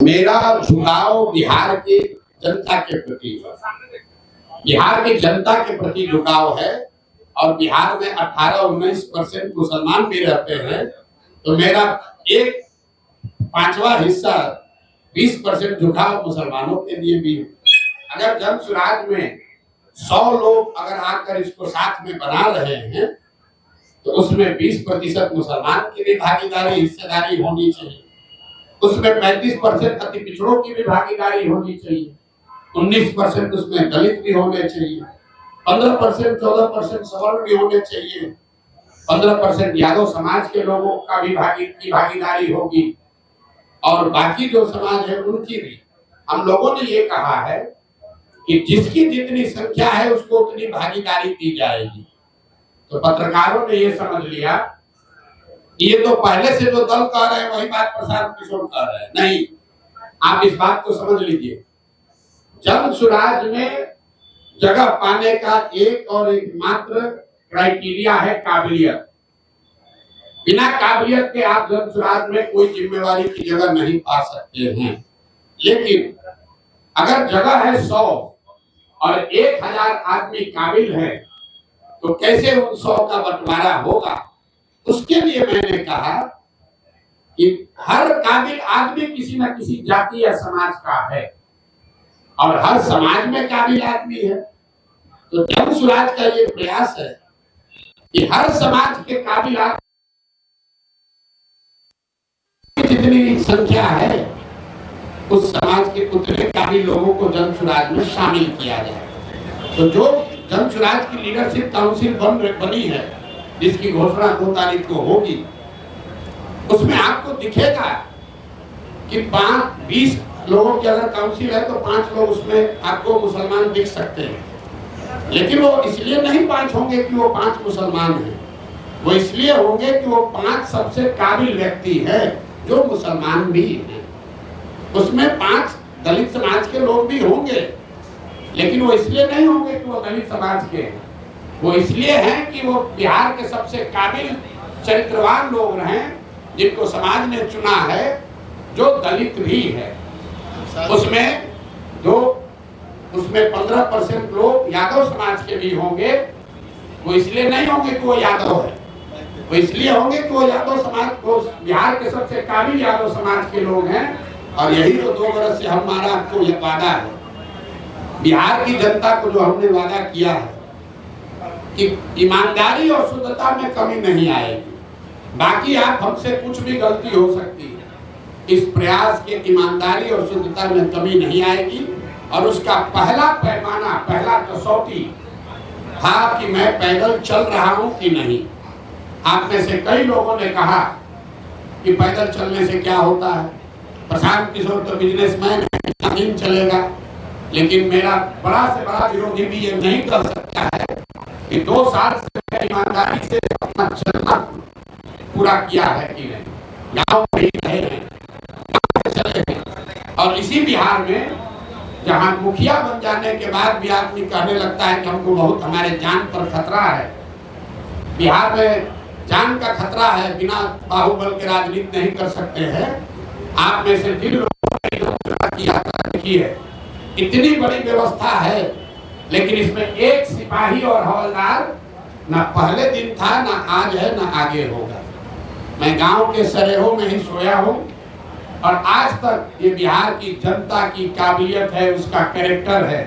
मेरा झुकाव बिहार की जनता के प्रति है। बिहार की जनता के प्रति झुकाव है और बिहार में 18-19% मुसलमान भी रहते हैं, तो मेरा एक पांचवा हिस्सा 20% झुकाव मुसलमानों के लिए भी है। अगर जन सुराज में 100 लोग अगर आकर इसको साथ में बना रहे हैं तो उसमें 20% मुसलमान की भी भागीदारी हिस्सेदारी होनी चाहिए, उसमें 35% अति पिछड़ों की भी भागीदारी होनी चाहिए, 19% उसमें दलित भी होने चाहिए, 15% 14% सवर्ण भी होने चाहिए, 15% यादव समाज के लोगों का भी भागीदारी होगी और बाकी जो समाज है उनकी भी। हम लोगों ने ये कहा है कि जिसकी जितनी संख्या है उसको उतनी भागीदारी दी जाएगी। तो पत्रकारों ने ये समझ लिया, ये तो पहले से जो दल कह रहे हैं वही बात प्रशांत किशोर कह रहे हैं। नहीं, आप इस बात को समझ लीजिए, जन सुराज में जगह पाने का एक और एक मात्र क्राइटेरिया है काबिलियत। बिना काबिलियत के आप जन सुराज में कोई जिम्मेवारी की जगह नहीं पा सकते हैं। लेकिन अगर जगह है 100 और 1000 आदमी काबिल है तो कैसे उन 100 का बंटवारा होगा? उसके लिए मैंने कहा कि हर काबिल आदमी किसी न किसी जाति या समाज का है और हर समाज में काबिल आदमी है। तो जन सुराज का ये प्रयास है कि हर समाज के काबिल आदमी जितनी संख्या है उस समाज के उतने काबिल लोगों को जन सुराज में शामिल किया जाए। तो जो जन सुराज की लीडरशिप काउंसिल बनी है, जिसकी घोषणा 2 तारीख को होगी, उसमें आपको दिखेगा कि 20 लोगों की अगर काउंसिल है तो 5 लोग उसमें आपको मुसलमान दिख सकते हैं। लेकिन वो इसलिए नहीं 5 होंगे कि वो 5 मुसलमान हैं, वो इसलिए होंगे कि वो 5 सबसे काबिल व्यक्ति है जो मुसलमान भी हैं। उसमें 5 दलित समाज के लोग भी होंगे, लेकिन वो इसलिए नहीं होंगे कि वो दलित समाज के हैं, वो इसलिए हैं कि वो बिहार के सबसे काबिल चरित्रवान लोग हैं जिनको समाज ने चुना है, जो दलित भी है। उसमें 15% लोग यादव समाज के भी होंगे। वो इसलिए नहीं होंगे कि वो यादव है, वो इसलिए होंगे कि वो यादव समाज को बिहार के सबसे काबिल यादव समाज के लोग हैं। और यही तो 2 बरस से हमारा आपको ये वादा है, बिहार की जनता को जो हमने वादा किया है कि ईमानदारी और शुद्धता में कमी नहीं आएगी। बाकी आप हमसे कुछ भी गलती हो सकती है, इस प्रयास के ईमानदारी और शुद्धता में कमी नहीं आएगी। और उसका पहला पैमाना, पहला कसौटी था कि मैं पैदल चल रहा हूं कि नहीं। आप में से कई लोगों ने कहा कि पैदल चलने से क्या होता है, प्रशांत किशोर तो बिजनेसमैन है, नहीं चलेगा। लेकिन मेरा बड़ा से बड़ा विरोधी भी ये नहीं कर सकता है कि 2 साल से ईमानदारी से अपना चलना पूरा किया है कि नहीं, गाँव में ही रहे हैं, चले हैं। और इसी बिहार में जहाँ मुखिया बन जाने के बाद भी आदमी कहने लगता है कि हमको बहुत हमारे जान पर खतरा है, बिहार में जान का खतरा है, बिना बाहुबल के राजनीति नहीं कर सकते हैं। आप में से जिन लोगों ने की यात्रा देखी है, इतनी बड़ी व्यवस्था है, लेकिन इसमें एक सिपाही और हवलदार ना पहले दिन था, ना आज है, ना आगे होगा। मैं गांव के सरेहों में ही सोया हूं और आज तक ये बिहार की जनता की काबिलियत है, उसका कैरेक्टर है,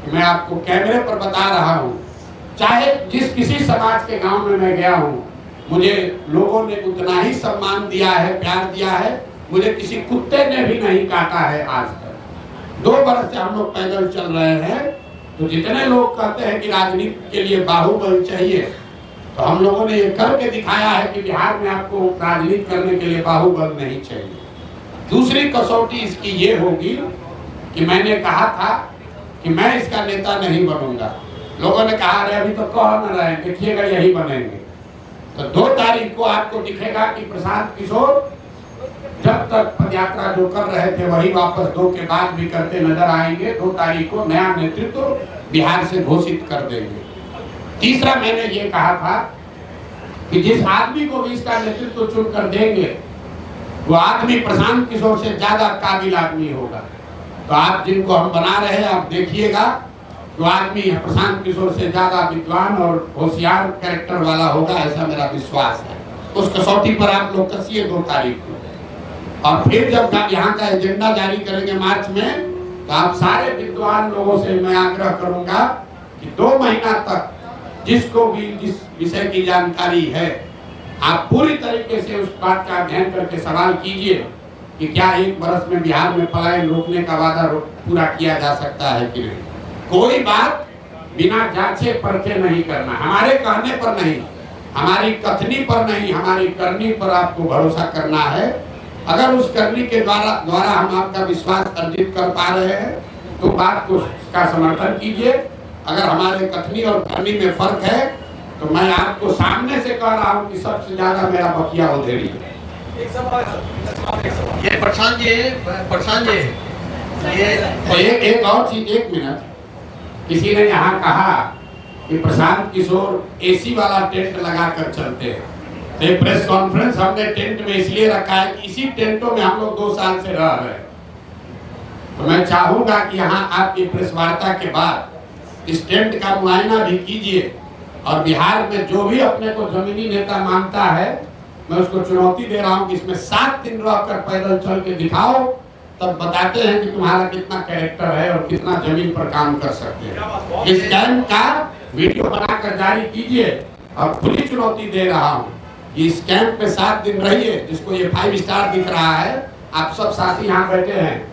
मैं आपको कैमरे पर बता रहा हूं। चाहे जिस किसी समाज के गांव में मैं गया हूं, मुझे लोगों ने उतना ही सम्मान दिया है, प्यार दिया है। मुझे किसी कुत्ते ने भी नहीं काटा है आज तक। 2 बरस से हम लोग पैदल चल रहे हैं। तो जितने लोग कहते हैं कि राजनीति के लिए बाहुबल चाहिए, तो हम लोगों ने ये करके दिखाया है कि बिहार में आपको राजनीति करने के लिए बाहुबल नहीं चाहिए। दूसरी कसौटी इसकी ये होगी कि मैंने कहा था कि मैं इसका नेता नहीं बनूंगा। लोगों ने कहा अरे अभी तो कह न रहे, देखिएगा यही बनेंगे। तो 2 तारीख को आपको दिखेगा कि प्रशांत किशोर जब तक पदयात्रा जो कर रहे थे वही वापस 2 के बाद भी करते नजर आएंगे। 2 तारीख को नया नेतृत्व बिहार से घोषित कर देंगे। तीसरा मैंने ये कहा था कि जिस आदमी को भी इसका नेतृत्व चुनकर देंगे वो आदमी प्रशांत किशोर से ज्यादा काबिल आदमी होगा। तो आप जिनको हम बना रहे हैं, आप देखिएगा वो आदमी प्रशांत किशोर से ज्यादा विद्वान और होशियार कैरेक्टर वाला होगा, ऐसा मेरा विश्वास है। उस कसौटी पर आप लोग कसिए 2 तारीख को। और फिर जब यहाँ का एजेंडा जारी करेंगे मार्च में, तो आप सारे विद्वान लोगों से मैं आग्रह करूंगा कि 2 महीना तक जिसको भी जिस विषय की जानकारी है, आप पूरी तरीके से उस बात का अध्ययन करके सवाल कीजिए कि क्या 1 वर्ष में बिहार में पलायन रोकने का वादा पूरा किया जा सकता है कि नहीं। कोई बात बिना जांचे परखे नहीं करना, हमारे कहने पर नहीं, हमारी कथनी पर नहीं, हमारी करनी पर आपको भरोसा करना है। अगर उस करनी के द्वारा हम आपका विश्वास अर्जित कर पा रहे हैं तो बात को का समर्थन कीजिए। अगर हमारे कथनी और करनी में फर्क है तो मैं आपको सामने से कह रहा हूँ कि सबसे ज्यादा मेरा बकिया उधेड़ी है। ये प्रशांत जी ये एक और चीज, 1 मिनट। किसी ने यहाँ कहा कि प्रशांत किशोर एसी वाला टेंट लगा कर चलते हैं। तो प्रेस कॉन्फ्रेंस हमने टेंट में इसलिए रखा है कि इसी टेंटों में हम लोग 2 साल से रह रहे हैं। तो मैं चाहूंगा कि यहाँ आपकी प्रेस वार्ता के बाद इस टेंट का मुआयना भी कीजिए और बिहार में जो भी अपने को जमीनी नेता मानता है, मैं उसको चुनौती दे रहा हूँ कि इसमें 7 दिन रहकर पैदल चल के दिखाओ, तब बताते हैं कि तुम्हारा कितना कैरेक्टर है और कितना जमीन पर काम कर सकते हैं। इस कैंप का वीडियो बनाकर जारी कीजिए और खुली चुनौती दे रहा हूँ कि इस कैंप में 7 दिन रहिए। जिसको ये 5 स्टार दिख रहा है, आप सब साथी यहाँ बैठे हैं,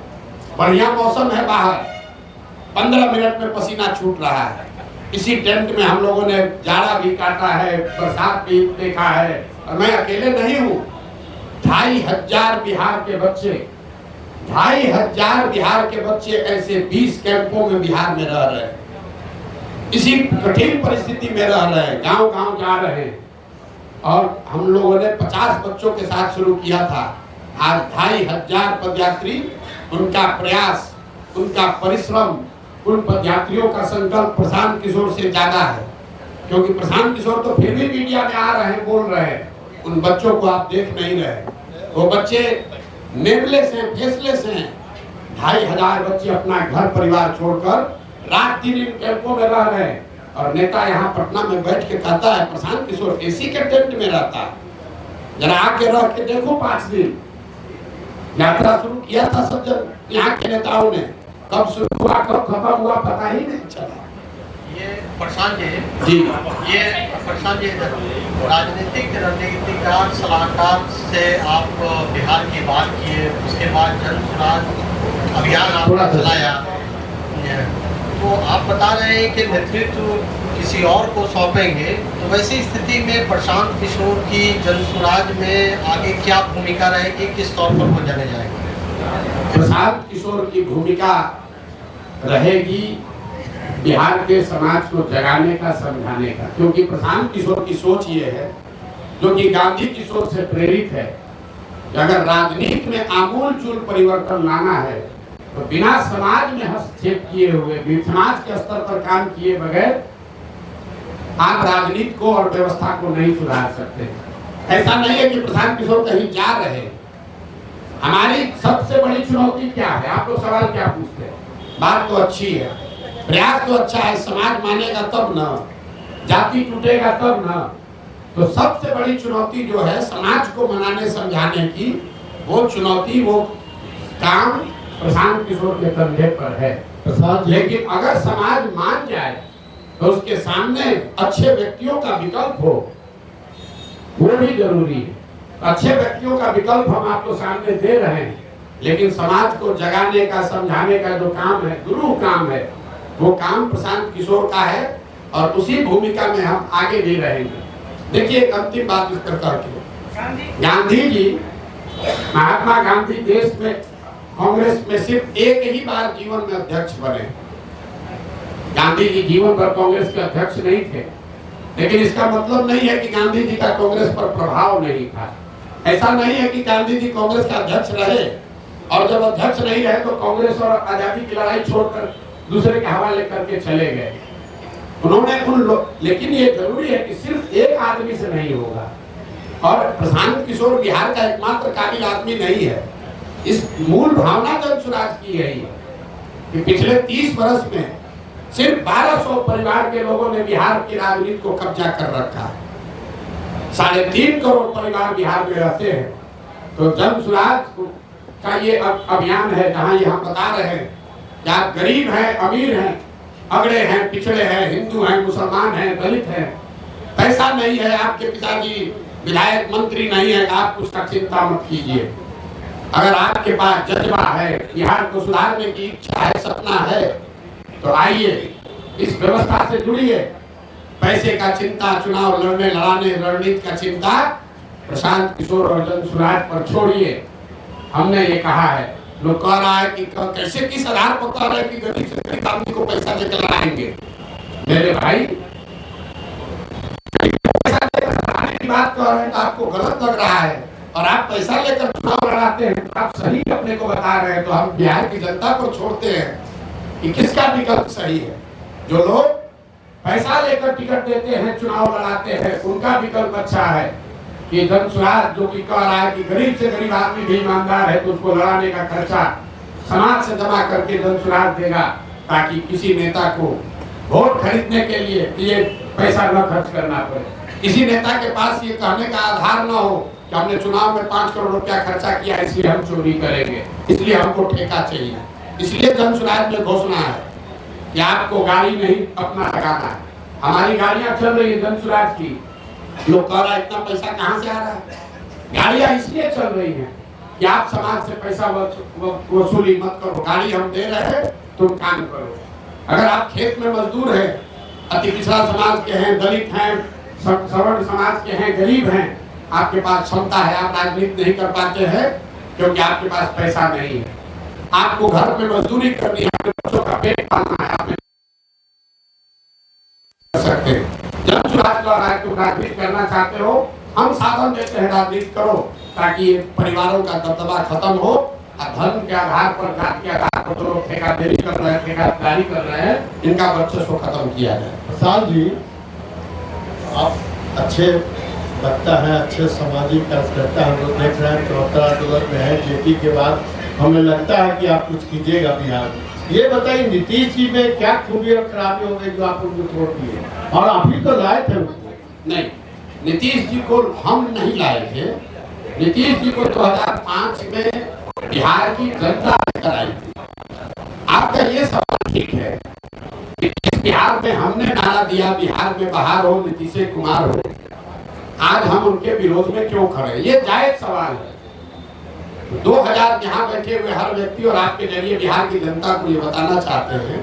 बढ़िया मौसम है बाहर, 15 मिनट में पसीना छूट रहा है। इसी टेंट में हम लोगों ने जाड़ा भी काटा है, बरसात भी देखा है, और मैं अकेले नहीं हूँ। 2500 बिहार के बच्चे, 2500 बिहार के बच्चे ऐसे 20 कैंपों में बिहार में रह रहे हैं, इसी कठिन परिस्थिति में रह रहे हैं, गांव-गांव जा रहे हैं। और हम लोगों ने 50 बच्चों के साथ शुरू किया था, आज 2500 पदयात्री, उनका प्रयास, उनका परिश्रम, उन पदयात्रियों का संकल्प प्रशांत किशोर से ज्यादा है। क्योंकि प्रशांत किशोर तो फिर भी मीडिया में आ रहे हैं, बोल रहे हैं, उन बच्चों को आप देख नहीं रहे। वो बच्चे नेमलेस हैं, फेसलेस हैं। 2500 बच्चे अपना घर परिवार छोड़कर रात दिन इन कैंपों में रह रहे हैं। और नेता यहाँ पटना में बैठ के कहता है प्रशांत किशोर एसी के टेंट में रहता है, जरा आके रह के देखो। 5 दिन यात्रा शुरू किया था सब जन यहाँ के नेताओं ने, कब शुरू हुआ कब खत्म हुआ पता ही नहीं चला। ये प्रशांत जी, ये प्रशांत जी राजनीतिक रणनीतिकार सलाहकार से आप बिहार की बात किए, उसके बाद जन सुराज अभियान आपने चलाया, तो आप बता रहे हैं कि नेतृत्व किसी और को सौंपेंगे। तो वैसी स्थिति में प्रशांत किशोर की जन सुराज में आगे क्या भूमिका रहेगी, किस तौर पर वो जाने जाएंगे? प्रशांत किशोर की भूमिका रहेगी बिहार के समाज को जगाने का, समझाने का। क्योंकि प्रशांत किशोर की सोच ये है, जो कि गांधी की सोच से प्रेरित है, कि अगर राजनीति में आमूल चूल परिवर्तन लाना है तो बिना समाज में हस्तक्षेप किए हुए, समाज के स्तर पर काम किए बगैर आप राजनीति को और व्यवस्था को नहीं सुधार सकते। ऐसा नहीं है कि प्रशांत किशोर कहीं जा रहे हैं। हमारी सबसे बड़ी चुनौती क्या है? आप लोग सवाल क्या पूछते हैं? बात तो अच्छी है, प्रयास तो अच्छा है, समाज मानेगा तब ना, जाति टूटेगा तब ना। तो सबसे बड़ी चुनौती जो है समाज को मनाने समझाने की, वो चुनौती, वो काम प्रशांत किशोर के कंधे पर है। लेकिन अगर समाज मान जाए तो उसके सामने अच्छे व्यक्तियों का विकल्प हो, वो भी जरूरी है। अच्छे व्यक्तियों का विकल्प हम आपको सामने दे रहे हैं, लेकिन समाज को जगाने का, समझाने का जो काम है, गुरु काम है, वो काम प्रशांत किशोर का है और उसी भूमिका में हम आगे भी रहेंगे। देखिए एक अंतिम बात इस प्रकार की, गांधी जी, महात्मा गांधी देश में कांग्रेस में सिर्फ एक ही बार जीवन में अध्यक्ष बने। गांधी जी जीवन भर कांग्रेस के अध्यक्ष नहीं थे, लेकिन इसका मतलब नहीं है कि गांधी जी का कांग्रेस पर प्रभाव नहीं था। ऐसा नहीं है कि गांधी जी कांग्रेस का अध्यक्ष रहे और जब अध्यक्ष नहीं रहे तो कांग्रेस और आजादी की लड़ाई छोड़कर दूसरे के हवाले करके चले गए। उन्होंने लेकिन ये जरूरी है कि सिर्फ एक आदमी से नहीं होगा, और प्रशांत किशोर बिहार का एकमात्र काबिल आदमी नहीं है। इस मूल भावना जन स्वराज की यही है कि पिछले 30 वर्ष में सिर्फ 1200 परिवार के लोगों ने बिहार की राजनीति को कब्जा कर रखा है। 3.5 करोड़ परिवार बिहार में रहते हैं। तो जन स्वराज का ये अभियान है जहां ये हम बता रहे हैं कि आप गरीब हैं, अमीर हैं, अगड़े हैं, पिछड़े हैं, हिंदू हैं, मुसलमान हैं, दलित हैं, पैसा नहीं है, आपके पिताजी विधायक मंत्री नहीं है, आप उसका चिंता मत कीजिए। अगर आपके पास जज्बा है, बिहार को सुधारने की इच्छा है, सपना है, तो आइए इस व्यवस्था से जुड़िए। पैसे का चिंता, चुनाव लड़ने लड़ाने रणनीति का चिंता प्रशांत किशोर और जन स्वराज पर छोड़िए। हमने ये कहा है, लोग कह रहा है कि कैसे किस आधार पर कह रहे हैं कि गरीब से गरीब आदमी को पैसा लेकर लड़ाएंगे। मेरे भाई, पैसा लेकर लड़ाने की बात कह रहे हैं तो आपको गलत लग रहा है, और आप पैसा लेकर चुनाव लड़ाते हैं तो आप सही अपने को बता रहे हैं। तो हम बिहार की जनता को छोड़ते हैं कि किसका विकल्प सही है। जो लोग पैसा लेकर टिकट देते हैं, चुनाव लड़ाते हैं, उनका विकल्प अच्छा है कि जन स्वराज जो कि कह रहा है कि गरीब से गरीब आदमी भी ईमानदार है तो उसको लड़ाने का खर्चा समाज से जमा करके जन स्वराज देगा, ताकि किसी नेता को वोट खरीदने के लिए ये पैसा न खर्च करना पड़े। किसी नेता के पास ये कहने का आधार न हो कि हमने चुनाव में 5 करोड़ रुपया खर्चा किया इसलिए हम चोरी करेंगे, इसलिए हमको ठेका चाहिए। इसलिए जन स्वराज में घोषणा है कि आपको गाड़ी नहीं अपना लगाना है। हमारी गाड़ियां चल रही है जन स्वराज की। लोग कह रहा है इतना पैसा कहां से आ रहा है? गाड़ियां इसलिए चल रही हैं कि आप समाज से पैसा वसूली मत करो, गाड़ी हम दे रहे हैं, तुम काम करो। अगर आप खेत में मजदूर हैं, अति पिछड़ा समाज के हैं, दलित हैं, सवर्ण समाज के हैं, गरीब हैं, आपके पास क्षमता है, आप राजनीति नहीं कर पाते हैं क्योंकि आपके पास पैसा नहीं है। आपको घर में मजदूरी करनी है, अपने बच्चों का पेट पालना है, आप कर सकते हैं। जन स्वराज द्वारा तुम राजनीति करना चाहते हो, हम साधन देते हैं, राजनीति करो, ताकि परिवारों का दबदबा खत्म हो। धर्म के आधार पर, जात के आधार पर जो लोग ठेकेदारी कर रहे हैं, ठेकेदारी कर रहे हैं, इनका वर्चस्व खत्म किया जाए। प्रसाद जी, आप अच्छे लगता है, अच्छे सामाजिक कार्यकर्ता हम लोग देख रहे हैं, 74 अक्टूबर में है, जेपी के बाद हमें लगता है कि आप कुछ कीजिएगा बिहार में। ये बताइए, नीतीश जी में क्या खूबी और खराबी हो गई जो आप उनको छोड़ दिए, और आप ही तो लाए थे उनको? नहीं, नीतीश जी को हम नहीं लाए थे। नीतीश जी को 2005 में बिहार की जनता लेकर आई थी। आपका ये सवाल ठीक है कि इस बिहार में हमने नारा दिया, बिहार में बाहर हो, नीतीश कुमार हो, आज हम उनके विरोध में क्यों खड़े? ये जायज सवाल है। 2000 यहाँ बैठे हुए हर व्यक्ति और आपके जरिए बिहार की जनता को ये बताना चाहते हैं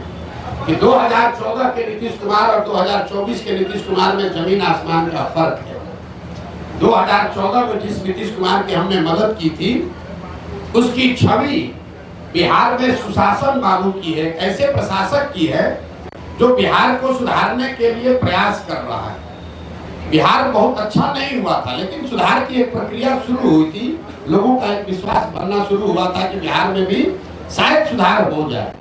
कि 2014 के नीतीश कुमार और 2024 के नीतीश कुमार में जमीन आसमान का फर्क है। 2014 में जिस नीतीश कुमार की हमने मदद की थी, उसकी छवि बिहार में सुशासन बाबू की है, ऐसे प्रशासक की है जो बिहार को सुधारने के लिए प्रयास कर रहा है। बिहार बहुत अच्छा नहीं हुआ था, लेकिन सुधार की एक प्रक्रिया शुरू हुई थी, लोगों का एक विश्वास बनना शुरू हुआ था कि बिहार में भी शायद सुधार हो जाए।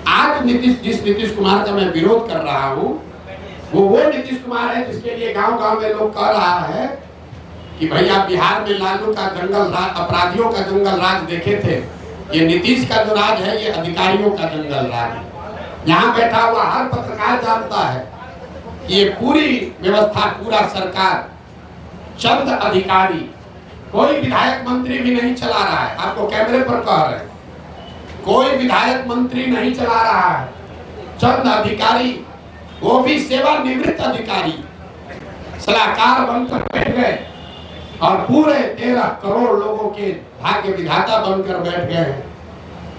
आज जिस नीतीश कुमार का मैं विरोध कर रहा हूँ, वो नीतीश कुमार है जिसके लिए गांव-गांव में लोग कह रहा है कि भैया बिहार में लालू का जंगल राज, अपराधियों का जंगल राज देखे थे, ये नीतीश का जो राज है ये अधिकारियों का जंगल राज है। यहाँ बैठा हुआ हर पत्रकार जानता है कि ये पूरी व्यवस्था, पूरा सरकार चंद अधिकारी, कोई विधायक मंत्री भी नहीं चला रहा है। आपको कैमरे पर कह रहे हैं, कोई विधायक मंत्री नहीं चला रहा है, चंद अधिकारी, वो भी सेवानिवृत्त अधिकारी सलाहकार बनकर बैठ गए और पूरे 13 करोड़ लोगों के भाग्य विधाता बनकर बैठ गए हैं।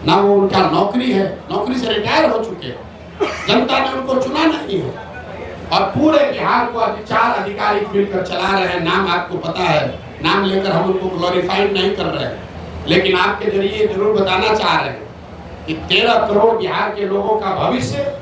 ना वो उनका नौकरी है, नौकरी से रिटायर हो चुके हैं, जनता ने उनको चुना नहीं है, और पूरे बिहार को 4 अधिकारी मिलकर चला रहे हैं। नाम आपको पता है, नाम लेकर हम उनको ग्लोरीफाइड नहीं कर रहे हैं, लेकिन आपके जरिए जरूर बताना चाह रहे हैं कि 13 करोड़ बिहार के लोगों का भविष्य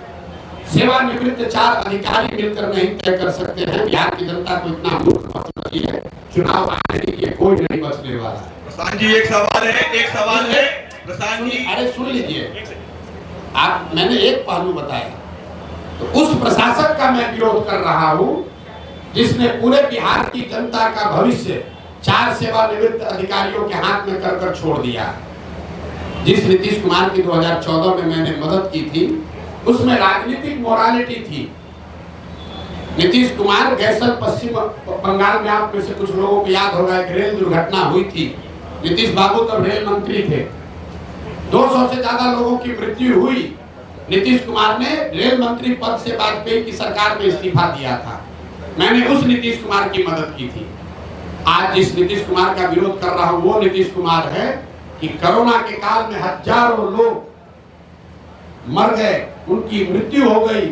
सेवानिवृत्त 4 अधिकारी मिलकर नहीं तय कर सकते हैं। बिहार की जनता को इतना मूर्ख मत समझिए, चुनाव आने के लिए कोई नहीं बचने वाला है। प्रशांत जी, एक सवाल है प्रशांत जी, अरे सुन लीजिए, आप, मैंने एक पहलू बताया, तो उस प्रशासक का मैं विरोध कर रहा हूँ जिसने पूरे बिहार की जनता का भविष्य 4 सेवानिवृत्त अधिकारियों के हाथ में कर छोड़ दिया। जिस नीतीश कुमार की 2014 में मैंने मदद की थी, उसमें राजनीतिक मोरालिटी थी। नीतीश कुमार गैसल पश्चिम बंगाल में, आप में से कुछ लोगों को याद होगा, एक रेल दुर्घटना हुई थी। नीतीश बाबू तब रेल मंत्री थे। 200 से ज्यादा लोगों की मृत्यु हुई। नीतीश कुमार ने रेल मंत्री पद से वाजपेयी की सरकार में इस्तीफा दिया था। मैंने उस नीतीश कुमार की मदद की थी। आज जिस नीतीश कुमार का विरोध कर रहा हूं वो नीतीश कुमार है कि कोरोना के काल में हजारों लोग मर गए, उनकी मृत्यु हो गई,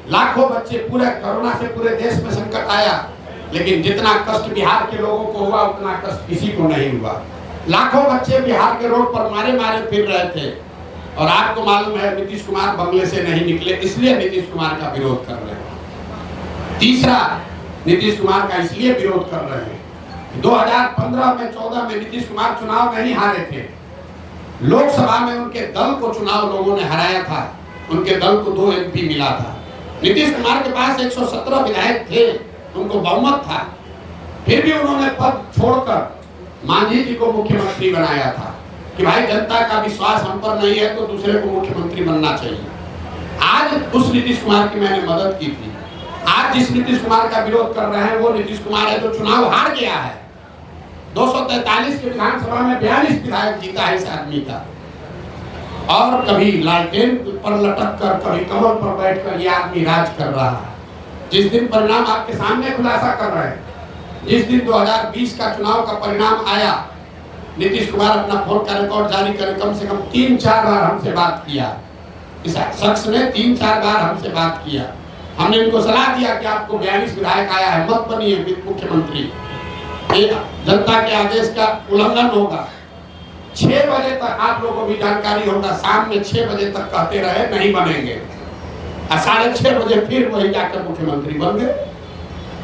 लाखों बच्चे, पूरे कोरोना से पूरे देश में संकट आया, लेकिन जितना कष्ट बिहार के लोगों को हुआ उतना कष्ट किसी को नहीं हुआ। लाखों बच्चे बिहार के रोड पर मारे मारे फिर रहे थे, और आपको मालूम है नीतीश कुमार बंगले से नहीं निकले, इसलिए नीतीश कुमार का विरोध कर रहे हैं। तीसरा, नीतीश कुमार का इसलिए विरोध कर रहे हैं, 2015 में 14 में नीतीश कुमार चुनाव नहीं हारे थे। लोकसभा में उनके दल को चुनाव लोगों ने हराया था, उनके दल को 2 MP मिला था। नीतीश कुमार के पास 117 विधायक थे, उनको बहुमत था, फिर भी उन्होंने पद छोड़कर मांझी जी को मुख्यमंत्री बनाया था कि भाई जनता का विश्वास हम पर नहीं है तो दूसरे को मुख्यमंत्री बनना चाहिए। आज उस नीतीश कुमार की मैंने मदद की थी। आज जिस नीतीश कुमार का विरोध कर रहे हैं वो नीतीश कुमार है जो चुनाव हार गया है। 243 के विधानसभा में 42 विधायक जीता है इस आदमी का, और कभी लालटेन पर लटक कर, कभी कमल पर बैठकर ये आदमी राज कर रहा है। जिस दिन परिणाम आपके सामने खुलासा कर रहे हैं, जिस दिन 2020 का चुनाव का परिणाम आया, नीतीश कुमार अपना फोन का रिकॉर्ड जारी करे, कम से कम 3-4 बार हमसे बात किया। इस शख्स ने 3-4 बार हमसे बात किया। हमने इनको सलाह दिया कि आपको 42 विधायक आया है, मत बनिए मुख्यमंत्री, जनता के आदेश का उल्लंघन होगा। 6 बजे तक आप लोगों को भी जानकारी होगा, शाम में 6 बजे तक कहते रहे नहीं बनेंगे, और 6:30 बजे फिर वही जाकर मुख्यमंत्री बन गए।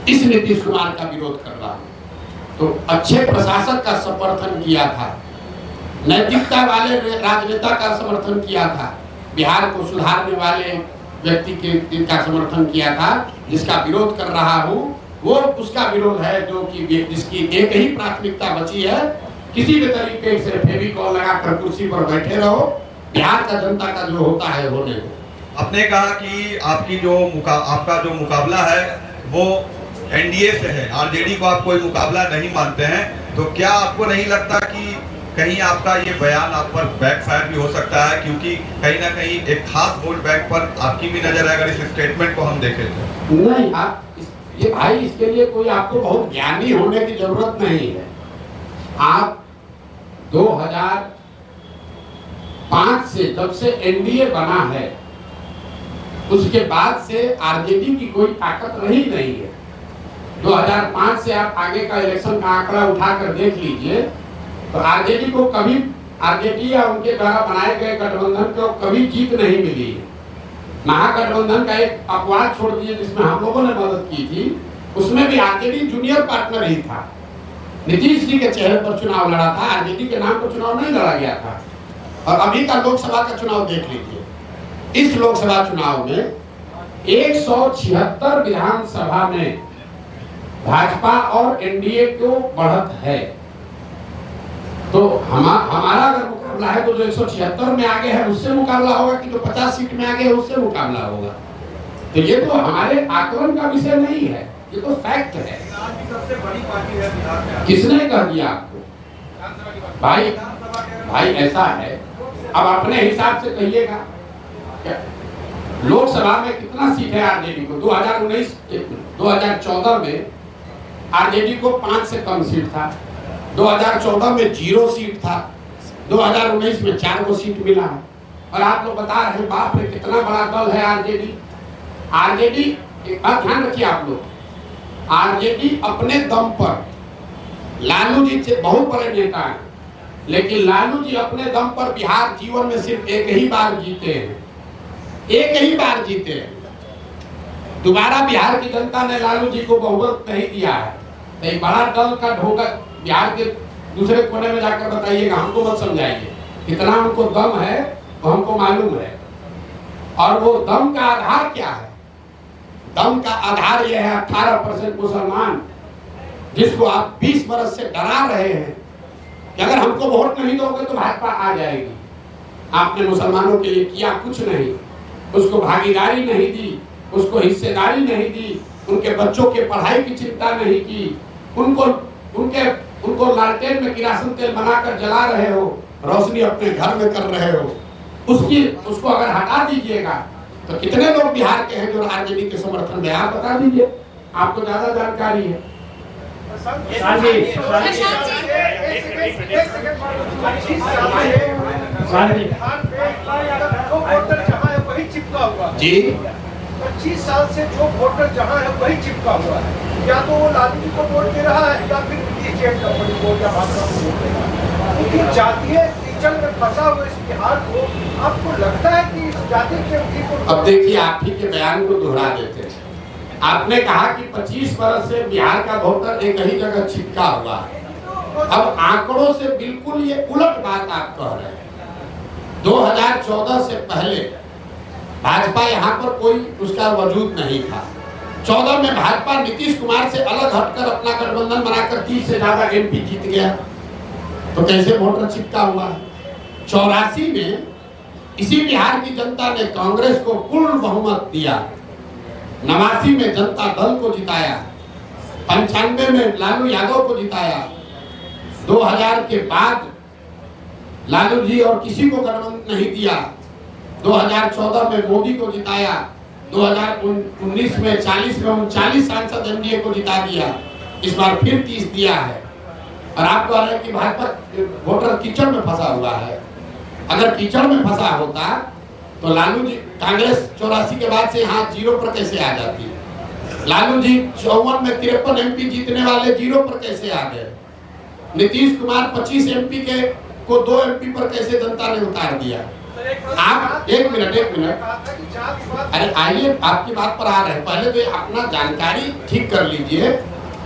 इस नीतीश कुमार का विरोध कर रहा हूं। तो अच्छे प्रशासक का समर्थन किया था, नैतिकता वाले राजनेता का समर्थन किया था, बिहार को सुधारने वाले व्यक्ति के का समर्थन किया था। जिसका विरोध कर रहा हूं वो उसका विरोध है जो कि जिसकी एक ही प्राथमिकता बची है, किसी भी तरीके से फेविकॉल लगाकर कुर्सी पर बैठे रहो, बिहार का जनता का जो होता है होने दो। आपने कहा कि आपका जो मुकाबला है वो एनडीए से है, आरजेडी को आप कोई मुकाबला नहीं मानते हैं, तो क्या आपको नहीं लगता कि कहीं आपका ये बयान आप पर बैकफायर भी हो सकता है, क्योंकि कहीं ना कहीं एक खास वोट बैंक पर आपकी भी नजर है अगर इस स्टेटमेंट को हम देखें तो? नहीं, आप ये भाई इसके लिए कोई आपको बहुत ज्ञानी होने की जरूरत नहीं है। आप 2005 से जब से एनडीए बना है उसके बाद से आरजेडी की कोई ताकत रही नहीं है। 2005 से आप आगे का इलेक्शन का आंकड़ा उठाकर देख लीजिए तो आरजेडी को कभी, आरजेडी या उनके द्वारा बनाए गए गठबंधन को कभी जीत नहीं मिली है। महागठबंधन का एक अपवाद छोड़ दिए जिसमें हम लोगों ने मदद की थी, उसमें भी आरजेडी जूनियर पार्टनर ही था। नीतीश जी के चेहरे पर चुनाव लड़ा था, आरजेडी के नाम पर चुनाव नहीं लड़ा गया था। और अभी का लोकसभा का चुनाव देख लीजिए, इस लोकसभा चुनाव में 176 विधानसभा में भाजपा और एनडीए को बढ़त है। तो हमारा अगर मुकाबला है तो जो 176 में आगे है उससे मुकाबला होगा कि जो 50 सीट में आगे है उससे मुकाबला होगा। तो ये तो हमारे आकलन का विषय नहीं है, ये तो फैक्ट है। सबसे बड़ी पार्टी है बिहार में। किसने कह दिया आपको? भाई ऐसा है, अब अपने हिसाब से कहिएगा लोकसभा में कितना सीट है आरजेडी को? 2014 में आरजेडी को 5 से कम सीट था, 2014 में 0 सीट था, 2019 में 4 को सीट मिला है। और आप लोग बता रहे हैं बाप रे कितना बड़ा दल है आरजेडी। आरजेडी, एक बात ध्यान रखिए आप लोग, आरजेडी अपने दम पर, लालू जी से बहुत बड़े नेता हैं, लेकिन लालू जी अपने दम पर बिहार जीवन में सिर्फ एक ही बार जीते हैं, एक ही बार जीते हैं। दोबारा बिहार की जनता ने लालू जी को बहुमत नहीं दिया है। तो एक बड़ा दल का ढोंगा बिहार के दूसरे कोने में जाकर बताइएगा, हमको मत समझाइए। कितना उनको दम है वो हमको मालूम है। और वो दम का आधार क्या है? दम का आधार यह है 18% मुसलमान, जिसको आप 20 बरस से डरा रहे हैं कि अगर हमको वोट नहीं दोगे तो भाजपा आ जाएगी। आपने मुसलमानों के लिए किया कुछ नहीं, उसको भागीदारी नहीं दी, उसको हिस्सेदारी नहीं दी, उनके बच्चों के पढ़ाई की चिंता नहीं की, उनको लालटेन में किरासन तेल बनाकर जला रहे हो, रोशनी अपने घर में कर रहे हो, उसको अगर हटा दीजिएगा तो कितने लोग बिहार के हैं जो आरजेडी के समर्थन में, आप बता दीजिए, आपको ज्यादा जानकारी है। जी 25 साल से जो वोटर जहाँ है वही चिपका हुआ है, या तो वो लालू जी को वोट दे रहा है या फिर कंपनी को या भाजपा को वोट दे रहा है। लेकिन जातीय कीचड़ में फंसा हुआ इस बिहार को आपको लगता है कि इस जाति के अब देखिए, आप ही के बयान को दोहरा देते हैं। आपने कहा कि 25 वर्ष से बिहार का वोटर एक ही जगह चिपका हुआ है। अब आंकड़ों से बिल्कुल ये उलट बात आप कह रहे हैं। 2014 से पहले भाजपा यहाँ पर कोई उसका वजूद नहीं था। 14 में भाजपा नीतीश कुमार से अलग हटकर अपना गठबंधन बनाकर 30 से ज्यादा एमपी जीत गया, तो कैसे वोटर चिपका हुआ? 84 में इसी बिहार की जनता ने कांग्रेस को पूर्ण बहुमत दिया, 89 में जनता दल को जिताया, 95 में लालू यादव को जिताया, 2000 के बाद लालू जी और किसी को गठबंधन नहीं दिया, 2014 में मोदी को जिताया, 2019 में 40 में 39 सांसद एनडीए को जिता दिया, इस बार फिर 30 दिया है। और आप कह रहे हैं कि भाजपा वोटर कीचड़ में फंसा हुआ है। अगर कीचड़ में फंसा होता तो लालू जी, कांग्रेस 84 के बाद से यहाँ 0 पर कैसे आ जाती? लालू जी 54 में 53 एमपी जीतने वाले 0 पर कैसे आ गए? नीतीश कुमार 25 एमपी को 2 एमपी पर कैसे जनता ने उतार दिया? आप एक मिनट अरे आइए, आपकी बात पर आ रहे हैं। पहले तो अपना जानकारी ठीक कर लीजिए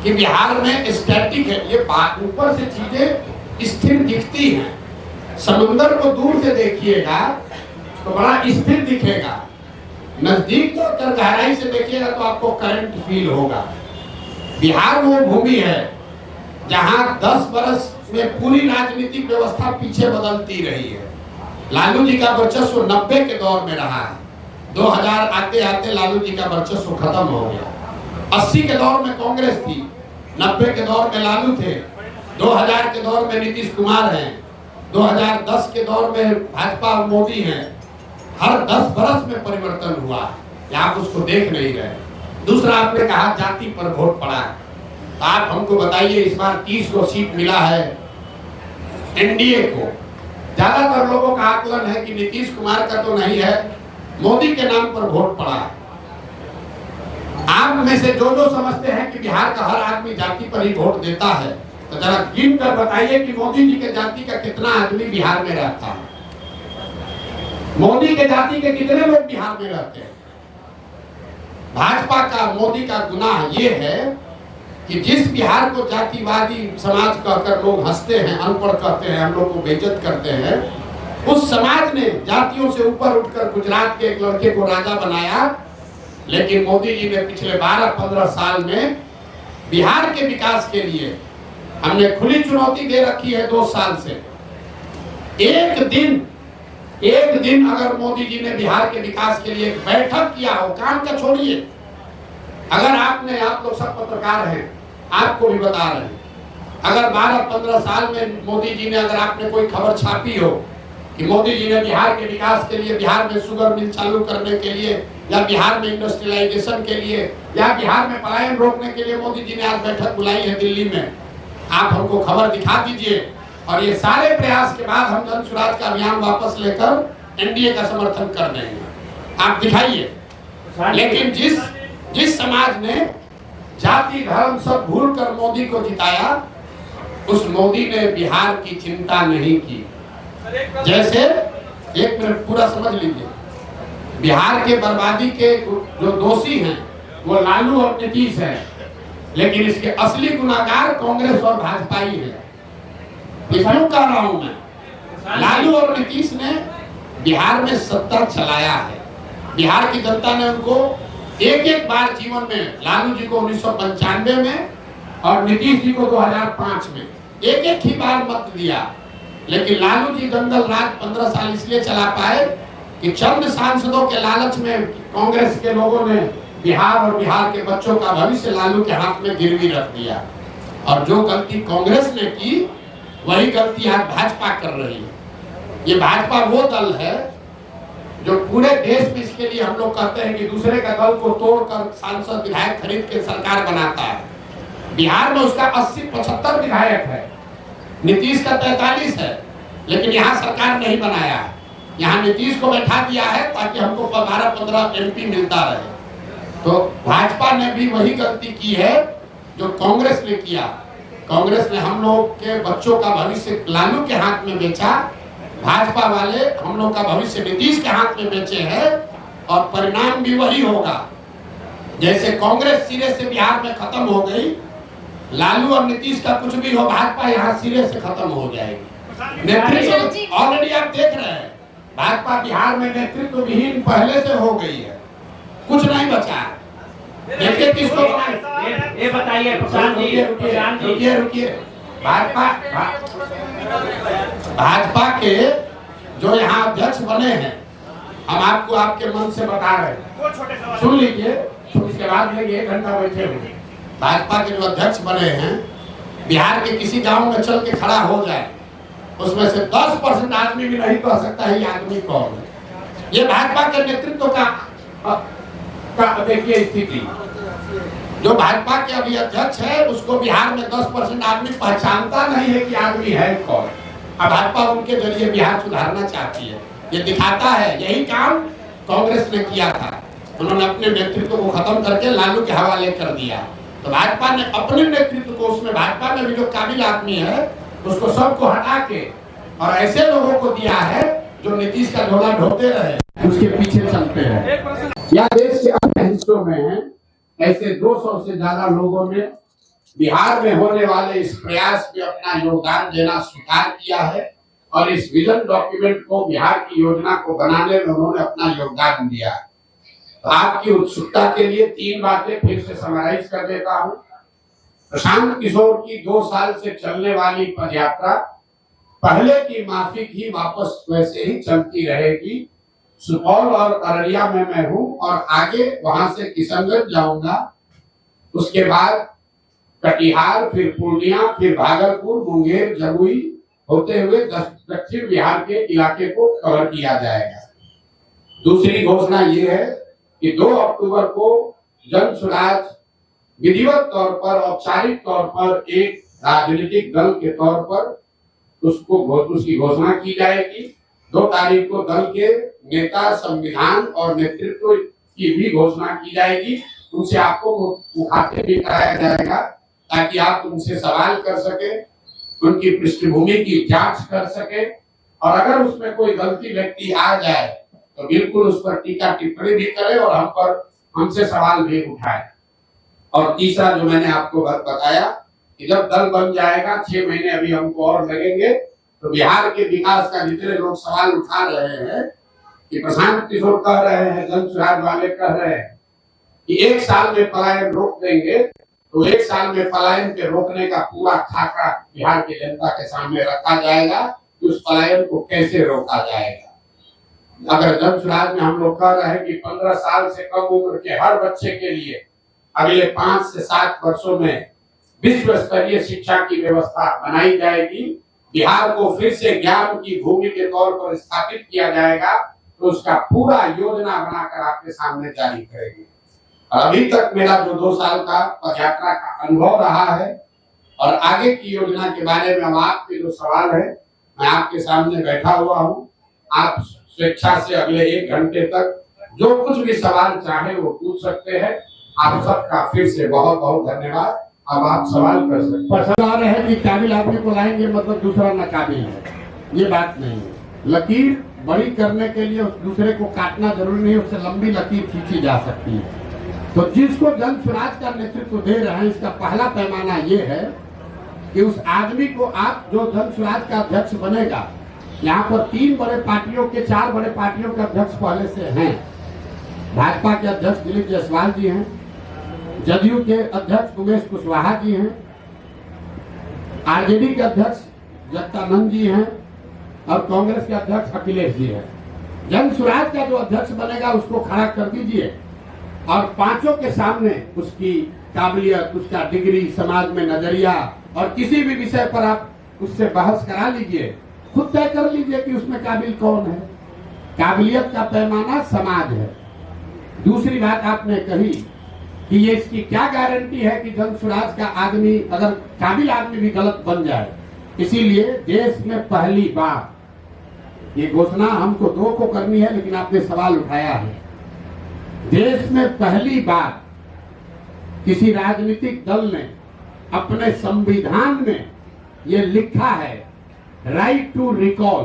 कि बिहार में स्टैटिक है, ये ऊपर से चीजें स्थिर दिखती हैं। समुद्र को दूर से देखिएगा तो बड़ा स्थिर दिखेगा, नजदीक जाकर गहराई से देखिएगा तो आपको करंट फील होगा। बिहार वो भूमि है जहां 10 वर्ष में पूरी राजनीतिक व्यवस्था पीछे बदलती रही है। लालू जी का वर्चस्व 90 के दौर में रहा है, 2000 आते आते लालू जी का वर्चस्व खत्म हो गया। 80 के दौर में कांग्रेस थी, 90 के दौर में लालू थे, 2000 के दौर में नीतीश कुमार हैं, 2010 के दौर में भाजपा मोदी हैं। हर 10 बरस में परिवर्तन हुआ है, आप उसको देख नहीं रहे। दूसरा, आपने कहा जाति पर वोट पड़ा है, तो आप हमको बताइए, इस बार 30 को सीट मिला है एनडीए को। ज्यादातर लोगों का आकलन है कि नीतीश कुमार का तो नहीं है, मोदी के नाम पर वोट पड़ा है। आप में से जो समझते हैं कि बिहार का हर आदमी जाति पर ही वोट देता है, तो जरा गिन कर बताइए कि मोदी जी के जाति का कितना आदमी बिहार में रहता है? मोदी के जाति के कितने लोग बिहार में रहते हैं? भाजपा का, मोदी का गुनाह ये है कि जिस बिहार को जातिवादी समाज कहकर लोग हंसते हैं, अनपढ़ कहते हैं, हम लोग को बेइज्जत करते हैं, उस समाज ने जातियों से ऊपर उठकर गुजरात के एक लड़के को राजा बनाया। लेकिन मोदी जी ने पिछले 12-15 साल में बिहार के विकास के लिए हमने खुली चुनौती दे रखी है 2 साल से। एक दिन अगर मोदी जी ने बिहार के विकास के लिए एक बैठक किया हो, काम का छोड़िए, अगर आप लोग सब पत्रकार हैं, आपको भी बता रहे हैं, अगर 12-15 साल में मोदी जी ने, अगर आपने कोई खबर छापी हो कि मोदी जी ने बिहार के विकास के लिए, बिहार में शुगर मिल चालू करने के लिए, या बिहार में इंडस्ट्रियलाइजेशन के लिए, या बिहार में पलायन रोकने के लिए मोदी जी ने आज बैठक बुलाई है दिल्ली में, आप हमको खबर दिखा दीजिए। और ये सारे प्रयास के बाद हम जन स्वराज का अभियान वापस लेकर एनडीए का समर्थन कर देंगे, आप दिखाइए। लेकिन जिस समाज ने जाति धर्म सब भूल कर मोदी को जिताया, उस मोदी ने बिहार की चिंता नहीं की। जैसे, एक मिनट पूरा समझ लीजिए, बिहार के बर्बादी के जो दोषी हैं वो लालू और नीतीश हैं, लेकिन इसके असली गुनाहगार कांग्रेस और भाजपा ही है। क्यों कह रहा हूं मैं? लालू और नीतीश ने बिहार में सत्ता चलाया है, बिहार की जनता ने उनको एक एक बार जीवन में, लालू जी को 1995 में और नीतीश जी को 2005 में एक एक ही बार मत दिया, लेकिन लालू जी दंगल राज 15 साल इसलिए चला पाए कि चंद सांसदों के लालच में कांग्रेस के लोगों ने बिहार और बिहार के बच्चों का भविष्य लालू के हाथ में गिरवी रख दिया। और जो गलती कांग्रेस ने की वही गलती आज भाजपा कर रही है। ये भाजपा वो दल है जो पूरे देश में, इसके लिए हम लोग कहते हैं कि दूसरे का दल को तोड़कर सांसद विधायक खरीद के सरकार बनाता है। बिहार में उसका 80-75 विधायक है, नीतीश का 43 है, लेकिन यहाँ सरकार नहीं बनाया है। यहाँ नीतीश को बैठा दिया है ताकि हमको 12-15 MP मिलता रहे। तो भाजपा ने भी वही गलती की है जो कांग्रेस ने किया। कांग्रेस ने हम लोग के बच्चों का भविष्य लालू के हाथ में बेचा, भाजपा वाले हम लोग का भविष्य नीतीश के हाथ में बेचे हैं, और परिणाम भी वही होगा। जैसे कांग्रेस सिरे से बिहार में खत्म हो गई, लालू और नीतीश का कुछ भी हो, भाजपा यहाँ सिरे से खत्म हो जाएगी। नेतृत्व ऑलरेडी आप देख रहे हैं, भाजपा बिहार में नेतृत्व विहीन पहले से हो गई है, कुछ नहीं बचा। देखिए किसको ये बताइए प्रशांत जी, रुकिए। भाजपा के जो यहाँ अध्यक्ष बने हैं, हम आपको आपके मन से बता रहे हैं, सुन लीजिए, उसके बाद में 1 घंटा बैठे हुए। भाजपा के जो अध्यक्ष बने हैं, बिहार के किसी गांव में चल के खड़ा हो जाए, उसमें से 10% आदमी भी नहीं कह सकता है ये आदमी कौन है। ये भाजपा के नेतृत्व का देखिए स्थिति। जो भाजपा के अभी अध्यक्ष है उसको बिहार में 10% आदमी पहचानता नहीं है कि आदमी है कौन। अब भाजपा उनके जरिए बिहार सुधारना चाहती है, ये दिखाता है। यही काम कांग्रेस ने किया था, उन्होंने अपने नेतृत्व को खत्म करके लालू के हवाले कर दिया। तो भाजपा ने अपने नेतृत्व को, उसमें भाजपा में भी जो काबिल आदमी है उसको सबको हटा के और ऐसे लोगों को दिया है जो नीतीश का झोला ढोते रहे, उसके पीछे चलते हैं। या देश के अन्य हिस्सों में है, ऐसे 200 से ज्यादा लोगों ने बिहार में होने वाले इस प्रयास में अपना योगदान देना स्वीकार किया है, और इस विजन डॉक्यूमेंट को, बिहार की योजना को बनाने में उन्होंने अपना योगदान दिया है। तो आपकी उत्सुकता के लिए 3 बातें फिर से समराइज कर देता हूँ। प्रशांत किशोर की 2 साल से चलने वाली पदयात्रा पहले की माफिक ही वापस वैसे ही चलती रहेगी। सुपौल और अररिया में मैं हूँ, और आगे वहां से किशनगंज जाऊंगा, उसके बाद कटिहार, फिर पूर्णिया, फिर भागलपुर, मुंगेर, जमुई होते हुए दक्षिण बिहार के इलाके को कवर किया जाएगा। दूसरी घोषणा ये है कि 2 अक्टूबर को जन स्वराज विधिवत तौर पर, औपचारिक तौर पर एक राजनीतिक दल के तौर पर उसकी घोषणा की जाएगी। 2 तारीख को दल के नेता, संविधान और नेतृत्व की भी घोषणा की जाएगी। उनसे आपको मुखातिब भी कराया जाएगा ताकि आप उनसे सवाल कर सके, उनकी पृष्ठभूमि की जांच कर सके, और अगर उसमें कोई गलती व्यक्ति आ जाए तो बिल्कुल उस पर टीका टिप्पणी भी करे और हमसे सवाल भी उठाए। और तीसरा जो मैंने आपको बताया कि जब दल बन जाएगा, 6 महीने अभी हमको और लगेंगे, तो बिहार के विकास का जितने लोग सवाल उठा रहे हैं कि प्रशांत किशोर कह रहे हैं, जन स्वराज वाले कह रहे हैं कि 1 साल में पलायन रोक देंगे, तो 1 साल में पलायन के रोकने का पूरा खाका बिहार की जनता के सामने रखा जाएगा कि उस पलायन को कैसे रोका जाएगा। अगर जन स्वराज में हम लोग कह रहे हैं कि 15 साल से कम उम्र के हर बच्चे के लिए अगले 5 से 7 वर्षों में विश्व स्तरीय शिक्षा की व्यवस्था बनाई जाएगी, बिहार को फिर से ज्ञान की भूमि के तौर पर स्थापित किया जाएगा, तो उसका पूरा योजना बनाकर आपके सामने जारी करेंगे। अभी तक मेरा जो 2 साल का पदयात्रा का अनुभव रहा है और आगे की योजना के बारे में अब आपके जो सवाल है, मैं आपके सामने बैठा हुआ हूँ। आप स्वेच्छा से अगले 1 घंटे तक जो कुछ भी सवाल चाहे वो पूछ सकते हैं। आप सबका फिर से बहुत बहुत धन्यवाद। अब आप सवाल कर सकते हैं। पसंद है कि काबिल आदमी को लाएंगे मतलब दूसरा नाकाबिल है, ये बात नहीं है। लकीर बड़ी करने के लिए उस दूसरे को काटना जरूरी नहीं, उससे लंबी लकीर खींची जा सकती है। तो जिसको जन स्वराज का नेतृत्व दे रहे हैं, इसका पहला पैमाना ये है कि उस आदमी को आप जो जन स्वराज का अध्यक्ष बनेगा, यहाँ पर 3 बड़े पार्टियों के 4 बड़े पार्टियों के अध्यक्ष पहले से हैं, भाजपा के अध्यक्ष दिलीप जायसवाल जी हैं, जदयू के अध्यक्ष उमेश कुशवाहा जी हैं, आरजेडी के अध्यक्ष जगदानंद जी हैं और कांग्रेस के अध्यक्ष अखिलेश जी हैं। जन सुराज का जो अध्यक्ष बनेगा उसको खड़ा कर दीजिए और पांचों के सामने उसकी काबिलियत, उसका डिग्री, समाज में नजरिया और किसी भी विषय पर आप उससे बहस करा लीजिए, खुद तय कर लीजिए कि उसमें काबिल कौन है। काबिलियत का पैमाना समाज है। दूसरी बात आपने कही कि ये इसकी क्या गारंटी है कि जन सुराज का आदमी, अगर काबिल आदमी भी गलत बन जाए। इसीलिए देश में पहली बार, ये घोषणा हमको दो को करनी है लेकिन आपने सवाल उठाया है, देश में पहली बार किसी राजनीतिक दल ने अपने संविधान में ये लिखा है, राइट टू रिकॉल,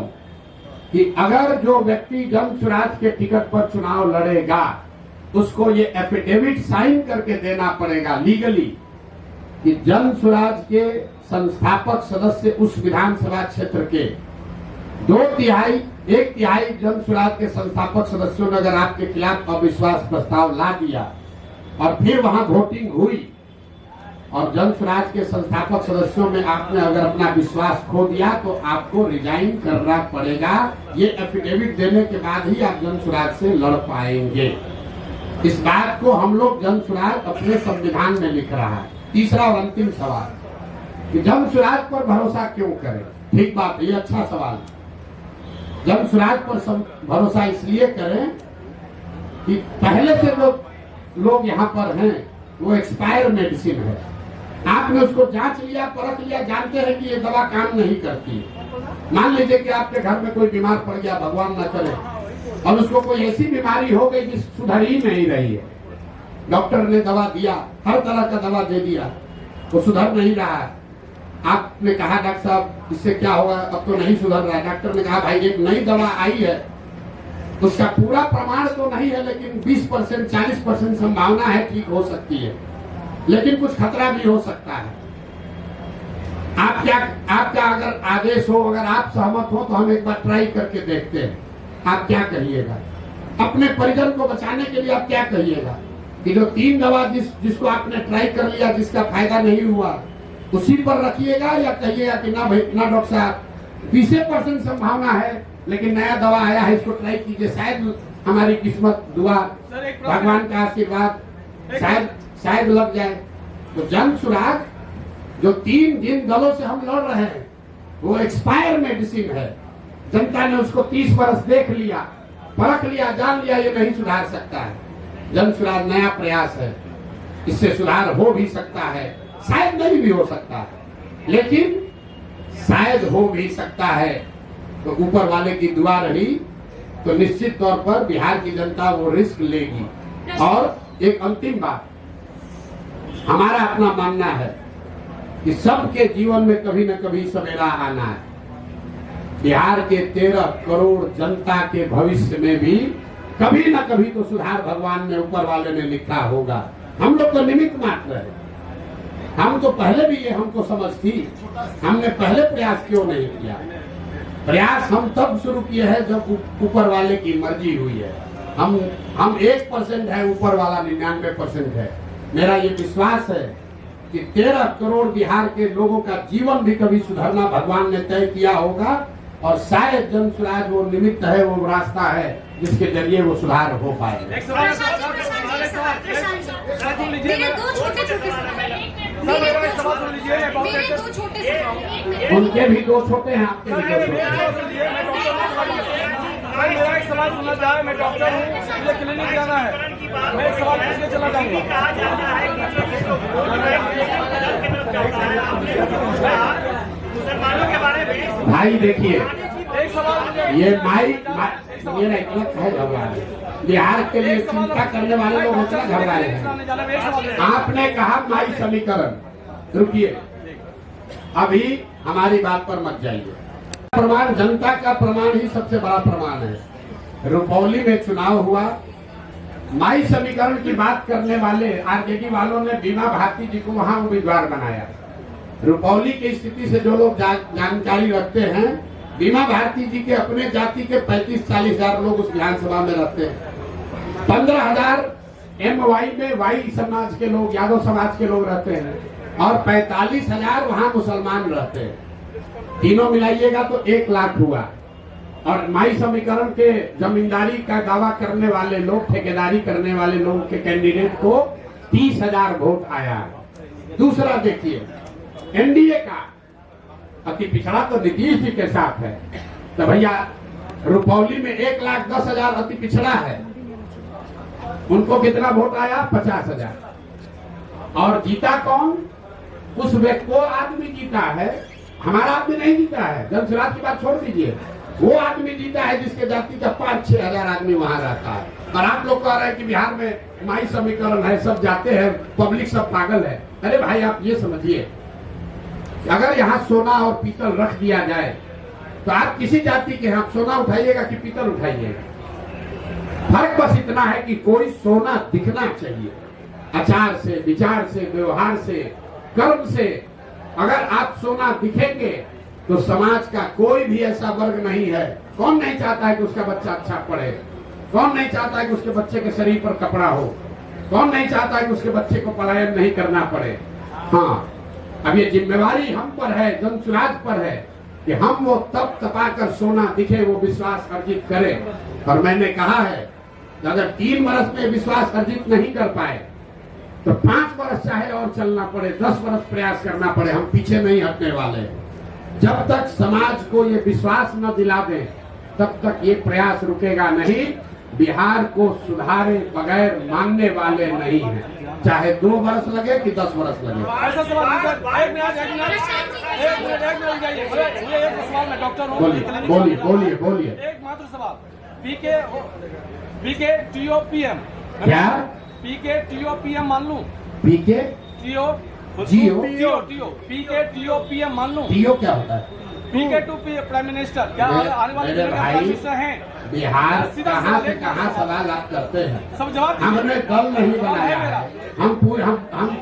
कि अगर जो व्यक्ति जन सुराज के टिकट पर चुनाव लड़ेगा उसको ये एफिडेविट साइन करके देना पड़ेगा लीगली कि जन सुराज के संस्थापक सदस्य उस विधानसभा क्षेत्र के 1/3 जन सुराज के संस्थापक सदस्यों ने अगर आपके खिलाफ अविश्वास प्रस्ताव ला दिया और फिर वहां वोटिंग हुई और जन सुराज के संस्थापक सदस्यों में आपने अगर अपना विश्वास खो दिया तो आपको रिजाइन करना पड़ेगा। ये एफिडेविट देने के बाद ही आप जन सुराज से लड़ पाएंगे। इस बात को हम लोग जन सुराज अपने संविधान में लिख रहा है। तीसरा और अंतिम सवाल कि जन सुराज पर भरोसा क्यों करें? ठीक बात है, ये अच्छा सवाल। जन सुराज पर भरोसा इसलिए करें कि पहले से जो लोग यहाँ पर हैं वो एक्सपायर मेडिसिन है। आपने उसको जांच लिया, परख लिया, जानते हैं कि ये दवा काम नहीं करती। मान लीजिए कि आपके घर में कोई बीमार पड़ गया, भगवान न करे, और उसको कोई ऐसी बीमारी हो गई जिस सुधर ही नहीं रही है। डॉक्टर ने दवा दिया, हर तरह का दवा दे दिया, वो सुधर नहीं रहा है। आपने कहा डॉक्टर साहब इससे क्या होगा, अब तो नहीं सुधर रहा है। डॉक्टर ने कहा भाई एक नई दवा आई है, उसका पूरा प्रमाण तो नहीं है लेकिन 20% 40% संभावना है ठीक हो सकती है, लेकिन कुछ खतरा भी हो सकता है। आपका अगर आदेश हो, अगर आप सहमत हो तो हम एक बार ट्राई करके देखते हैं। आप क्या कहिएगा? अपने परिजन को बचाने के लिए आप क्या कहिएगा कि जो 3 दवा जिसको आपने ट्राई कर लिया, जिसका फायदा नहीं हुआ, उसी पर रखिएगा, या कहिएगा कि ना भाई ना डॉक्टर साहब 20% संभावना है लेकिन नया दवा आया है, इसको ट्राई कीजिए, शायद हमारी किस्मत, दुआ, भगवान का आशीर्वाद शायद लग जाए। तो जन सुराज जो 3 जिन दलों से हम लड़ रहे हैं वो एक्सपायर मेडिसिन है। जनता ने उसको 30 वर्ष देख लिया, परख लिया, जान लिया, ये नहीं सुधार सकता है। जन सुराज नया प्रयास है, इससे सुधार हो भी सकता है, शायद नहीं भी हो सकता है, लेकिन शायद हो भी सकता है। तो ऊपर वाले की दुआ रही तो निश्चित तौर पर बिहार की जनता वो रिस्क लेगी। और एक अंतिम बात, हमारा अपना मानना है कि सबके जीवन में कभी न कभी सवेरा आना है। बिहार के 13 करोड़ जनता के भविष्य में भी कभी न कभी तो सुधार भगवान ने, ऊपर वाले ने लिखा होगा। हम लोग तो निमित्त मात्र है। हम तो पहले भी ये हमको समझ थी, हमने पहले प्रयास क्यों नहीं किया? प्रयास हम तब शुरू किए हैं जब ऊपर वाले की मर्जी हुई है। हम 1% है, ऊपर वाला 99% है। मेरा ये विश्वास है कि 13 करोड़ बिहार के लोगों का जीवन भी कभी सुधरना भगवान ने तय किया होगा और शायद जन सुराज वो निमित्त है, वो रास्ता है जिसके जरिए वो सुधार हो पाएगा। उनके भी 2 छोटे हैं, आपके भी 2 छोटे हैं। मेरा एक सवाल सुनना चाहे, मैं डॉक्टर हूँ, मुझे क्लिनिक जाना है, मैं एक सवाल पूछने चला जाऊँगा। भाई देखिए, एक सवाल ये मेरा गलत है भगवान। बिहार के लिए चिंता करने वाले लोग इतना घबराए हैं। आपने कहा माई समीकरण, रुकिए, अभी हमारी बात पर मत जाइए। प्रमाण, जनता का प्रमाण ही सबसे बड़ा प्रमाण है। रुपौली में चुनाव हुआ, माई समीकरण की बात करने वाले आरजेडी वालों ने बीमा भारती जी को वहां उम्मीदवार बनाया। रुपौली की स्थिति से जो लोग जानकारी रखते हैं, बीमा भारती जी के अपने जाति के 35-40 हजार लोग उस विधानसभा में रहते हैं। 15,000 MY में वाई समाज के लोग, यादव समाज के लोग रहते हैं और 45,000 वहां मुसलमान रहते हैं। तीनों मिलाइएगा तो 1 लाख हुआ। और माई समीकरण के जमींदारी का दावा करने वाले लोग, ठेकेदारी करने वाले लोगों के कैंडिडेट को 30,000 वोट आया। दूसरा देखिए, एनडीए का अति पिछड़ा तो नीतीश जी के साथ है, तो भैया रुपौली में 1,10,000 अति पिछड़ा है, उनको कितना वोट आया? 50,000। और जीता कौन? उस व्यक्ति को आदमी जीता है, हमारा आदमी नहीं जीता है। जनसुराज की बात छोड़ दीजिए, वो आदमी जीता है जिसके जाति का 5-6 हजार आदमी वहां रहता है। और आप लोग कह रहे हैं कि बिहार में माई समीकरण है, सब जाते हैं, पब्लिक सब पागल है। अरे भाई आप ये समझिए, अगर यहाँ सोना और पीतल रख दिया जाए तो आप किसी जाति के यहाँ सोना उठाइएगा कि पीतल उठाइएगा? फर्क बस इतना है कि कोई सोना दिखना चाहिए, आचार से, विचार से, व्यवहार से, कर्म से। अगर आप सोना दिखेंगे तो समाज का कोई भी ऐसा वर्ग नहीं है। कौन नहीं चाहता है कि उसका बच्चा अच्छा पढ़े? कौन नहीं चाहता है कि उसके बच्चे के शरीर पर कपड़ा हो? कौन नहीं चाहता है कि उसके बच्चे को पलायन नहीं करना पड़े? हाँ, अब ये जिम्मेवारी हम पर है, जनसुराज पर है कि हम वो तप तपाकर सोना दिखे, वो विश्वास अर्जित करें। और मैंने कहा है कि अगर 3 वर्ष में विश्वास अर्जित नहीं कर पाए तो 5 वर्ष चाहे और चलना पड़े, 10 वर्ष प्रयास करना पड़े, हम पीछे नहीं हटने वाले। जब तक समाज को ये विश्वास न दिला दें तब तक ये प्रयास रुकेगा नहीं। बिहार को सुधारे बगैर मानने वाले नहीं हैं, चाहे 2 वर्ष लगे कि 10 वर्ष लगे। ऐसा सवाल एक सवाल मैं डॉक्टर हूँ, बोलिए। एक मात्र सवाल, पीके TOPM क्या? पीके TOPM मान लूं? पीके पीके TOPM मान लूं? टीओ क्या होता है? पीके टू प्राइम मिनिस्टर क्या आने वाले दिनों में प्राइम मिनिस्टर हैं? बिहार कहाँ से कहाँ सवाल आप करते हैं? सब जवाब हमने दल नहीं बनाया है। हम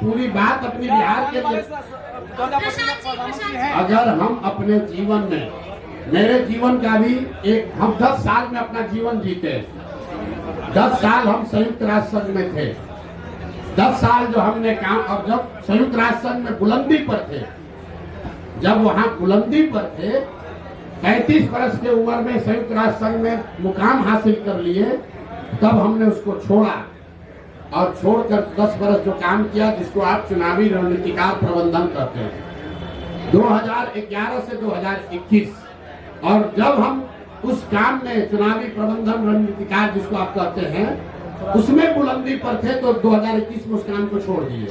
पूरी बात अपनी बिहार के लिए, अगर हम अपने जीवन में, मेरे जीवन का भी हम 10 साल में अपना जीवन जीते। 10 साल हम संयुक्त राष्ट्र संघ में थे, 10 साल जो हमने काम, और जब संयुक्त राष्ट्र संघ में बुलंदी पर थे, जब वहां बुलंदी पर थे, 35 वर्ष की उम्र में संयुक्त राष्ट्र संघ में मुकाम हासिल कर लिए, तब हमने उसको छोड़ा और छोड़कर 10 वर्ष जो काम किया, जिसको आप चुनावी रणनीतिकार प्रबंधन कहते हैं, 2011 से 2021। और जब हम उस काम में चुनावी प्रबंधन रणनीतिकार जिसको आप कहते हैं, उसमें बुलंदी पर थे, तो 2021 में उस काम को छोड़ दिए।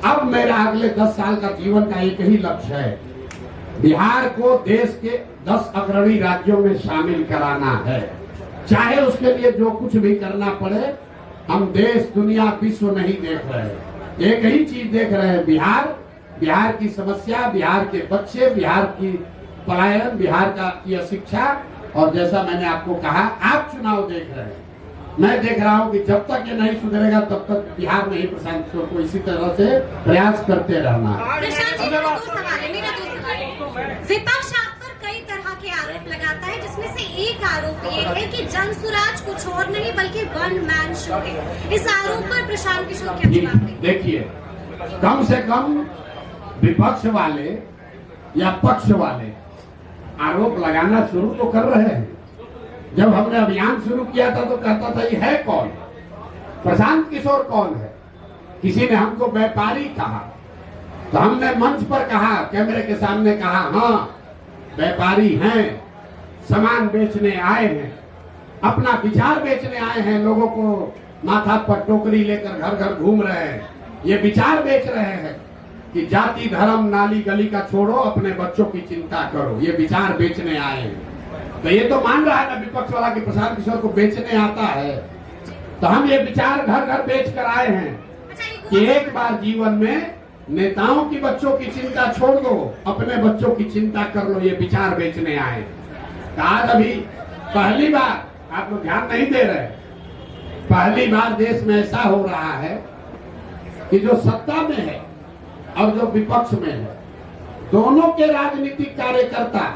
अब मेरा अगले 10 साल का जीवन का एक ही लक्ष्य है, बिहार को देश के 10 अग्रणी राज्यों में शामिल कराना है। चाहे उसके लिए जो कुछ भी करना पड़े। हम देश, दुनिया, विश्व नहीं देख रहे, एक ही चीज देख रहे हैं, बिहार की समस्या, बिहार के बच्चे, बिहार की पलायन, बिहार की अशिक्षा। और जैसा मैंने आपको कहा, आप चुनाव देख रहे हैं, मैं देख रहा हूं कि जब तक ये नहीं सुधरेगा तब तक बिहार में ही प्रशांत किशोर को इसी तरह से प्रयास करते रहना। विपक्ष आप पर कई तरह के आरोप लगाता है, जिसमें से एक आरोप ये है कि जनसुराज कुछ और नहीं बल्कि वन मैन शो है। इस आरोप पर प्रशांत किशोर क्या जवाब देंगे? देखिए, कम से कम विपक्ष वाले या पक्ष वाले आरोप लगाना शुरू तो कर रहे हैं। जब हमने अभियान शुरू किया था तो कहता था ये है कौन, प्रशांत किशोर कौन है? किसी ने हमको व्यापारी कहा, तो हमने मंच पर कहा, कैमरे के सामने कहा, हाँ व्यापारी हैं, सामान बेचने आए हैं, अपना विचार बेचने आए हैं, लोगों को माथा पर टोकरी लेकर घर घर घूम रहे हैं, ये विचार बेच रहे हैं कि जाति धर्म नाली गली का छोड़ो, अपने बच्चों की चिंता करो, ये विचार बेचने आए हैं। तो ये तो मान रहा है ना विपक्ष वाला कि प्रशांत किशोर को बेचने आता है। तो हम ये विचार घर घर बेच कर आए हैं कि एक बार जीवन में नेताओं की बच्चों की चिंता छोड़ दो, अपने बच्चों की चिंता कर लो, ये विचार बेचने आए। तो आज अभी पहली बार, आप लोग ध्यान नहीं दे रहे, पहली बार देश में ऐसा हो रहा है कि जो सत्ता में है और जो विपक्ष में है, दोनों के राजनीतिक कार्यकर्ता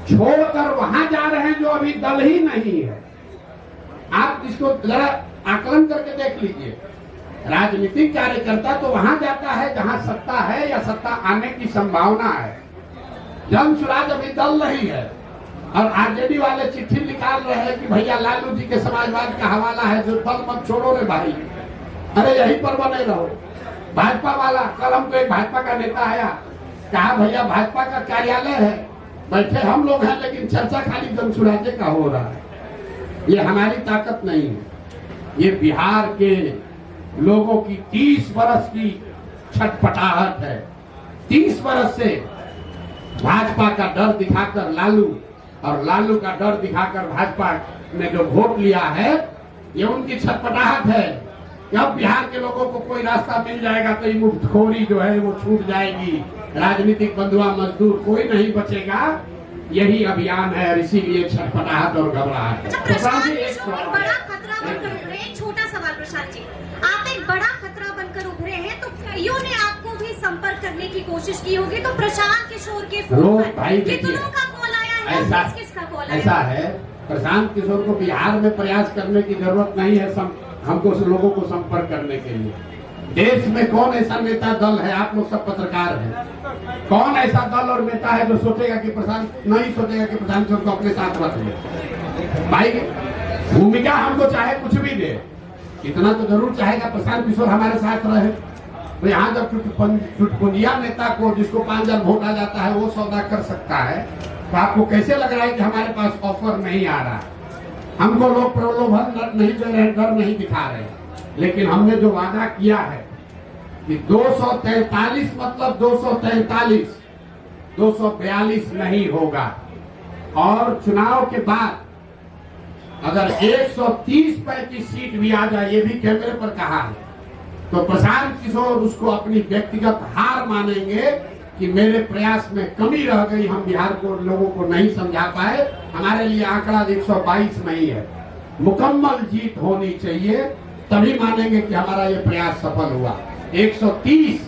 छोड़कर वहां जा रहे हैं जो अभी दल ही नहीं है। आप आप इसको जरा आकलन करके देख लीजिए। राजनीतिक कार्यकर्ता तो वहां जाता है जहां सत्ता है या सत्ता आने की संभावना है। जन स्वराज अभी दल नहीं है और आरजेडी वाले चिट्ठी निकाल रहे हैं कि भैया लालू जी के समाजवाद का हवाला है, जो दल मत छोड़ो रे भाई, अरे यहीं पर बने रहो। भाजपा वाला, कल हमको एक भाजपा का नेता आया, कहा भैया भाजपा का कार्यालय है, बैठे हम लोग हैं लेकिन चर्चा खाली जन स्वराज का हो रहा है। ये हमारी ताकत नहीं है, ये बिहार के लोगों की 30 वर्ष की छटपटाहट है। 30 वर्ष से भाजपा का डर दिखाकर लालू और लालू का डर दिखाकर भाजपा ने जो वोट लिया है, ये उनकी छटपटाहट है। जब बिहार के लोगों को कोई रास्ता मिल जाएगा तो ये मुफ्तखोरी जो है वो छूट जाएगी, राजनीतिक बंधुआ मजदूर कोई नहीं बचेगा। यही अभियान है और इसीलिए छटपटाहट और घबराहट। अच्छा, प्रशांत जी एक बड़ा खतरा बनकर उभरे। एक छोटा सवाल प्रशांत जी, आप एक बड़ा खतरा बनकर उभरे हैं, तो कईयों ने आपको भी संपर्क करने की कोशिश की होगी, तो प्रशांत किशोर के फोन पर कितनों का कॉल आया है, किसका कॉल आया? ऐसा है, प्रशांत किशोर को बिहार में प्रयास करने की जरूरत नहीं है हमको लोगों को संपर्क करने के लिए। देश में कौन ऐसा नेता दल है, आप लोग सब पत्रकार हैं, कौन ऐसा दल और नेता है जो सोचेगा कि प्रशांत नहीं सोचेगा कि प्रशांत किशोर को अपने साथ रख ले। भाई भूमिका हमको चाहे कुछ भी दे, इतना तो जरूर चाहेगा प्रशांत किशोर हमारे साथ रहे। तो यहाँ जब चुटपुंजिया नेता को जिसको 5000 वोट आ जाता है वो सौदा कर सकता है, तो आपको कैसे लग रहा है कि हमारे पास ऑफर नहीं आ रहा? हमको लोग प्रलोभन नहीं दे रहे, डर नहीं दिखा रहे, लेकिन हमने जो वादा किया है कि 243 मतलब 243, 242 नहीं होगा। और चुनाव के बाद अगर 130-35 सीट भी आ जाए, ये भी कैमरे पर कहा है, तो प्रशांत किशोर उसको अपनी व्यक्तिगत हार मानेंगे कि मेरे प्रयास में कमी रह गई, हम बिहार को लोगों को नहीं समझा पाए। हमारे लिए आंकड़ा 122 नहीं है, मुकम्मल जीत होनी चाहिए, तभी मानेंगे कि हमारा ये प्रयास सफल हुआ। 130,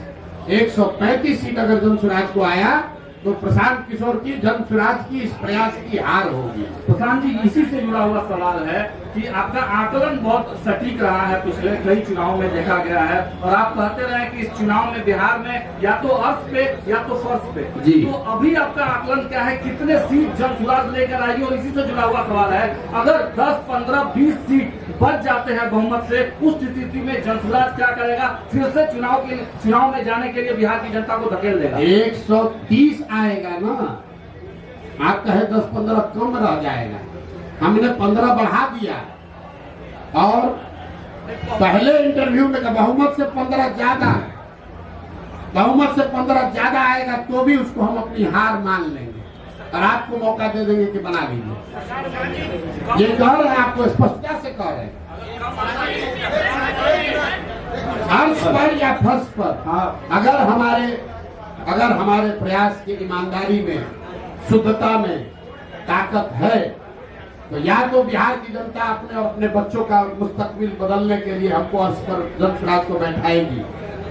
135 सीट अगर जन स्वराज को आया तो प्रशांत किशोर की जन स्वराज की इस प्रयास की हार होगी। प्रशांत जी, इसी से जुड़ा हुआ सवाल है कि आपका आकलन बहुत सटीक रहा है, पिछले कई चुनाव में देखा गया है, और आप कहते रहे कि इस चुनाव में बिहार में या तो अर्श पे या तो फर्श पे जी। तो अभी आपका आकलन क्या है, कितने सीट जन स्वराज लेकर आएगी? और इसी से जुड़ा हुआ सवाल है, अगर 10, 15, 20 सीट बच जाते हैं बहुमत से, उस स्थिति में जन स्वराज क्या करेगा? फिर से चुनाव में जाने के लिए बिहार की जनता को धकेल देगा? 130 आएगा ना, आप कहे 10-15 कम रह जाएगा। हमने 15 बढ़ा दिया और पहले इंटरव्यू में बहुमत से 15 ज्यादा, बहुमत से 15 ज्यादा आएगा तो भी उसको हम अपनी हार मान लेंगे और आपको मौका दे देंगे कि बना लीजिए। ये कह रहे हैं, आपको स्पष्टता से कह रहे हैं, अर्श पर या फर्श पर अगर हमारे प्रयास की ईमानदारी में, शुद्धता में ताकत है, तो या तो बिहार की जनता अपने और अपने बच्चों का मुस्तकबिल बदलने के लिए हमको अर्श पर जन स्वराज को बैठाएगी,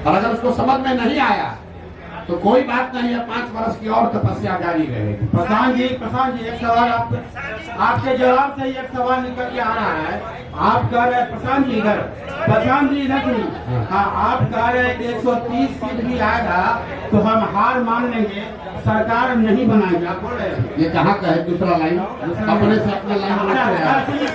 और अगर उसको समझ में नहीं आया तो कोई बात नहीं है, 5 वर्ष की और तपस्या जारी रहेगी। प्रधान जी एक सवाल आपके जवाब से एक सवाल निकल के आ रहा है। आप कह रहे हैं प्रशांत जी इधर सुनिए, हाँ, आप कह रहे हैं कि 130 सीट भी आएगा तो हम हार मान लेंगे, सरकार नहीं बनाएंगे, आप बोल रहे हैं। ये कहाँ का है? दूसरा लाइन अपने से अपना लाइन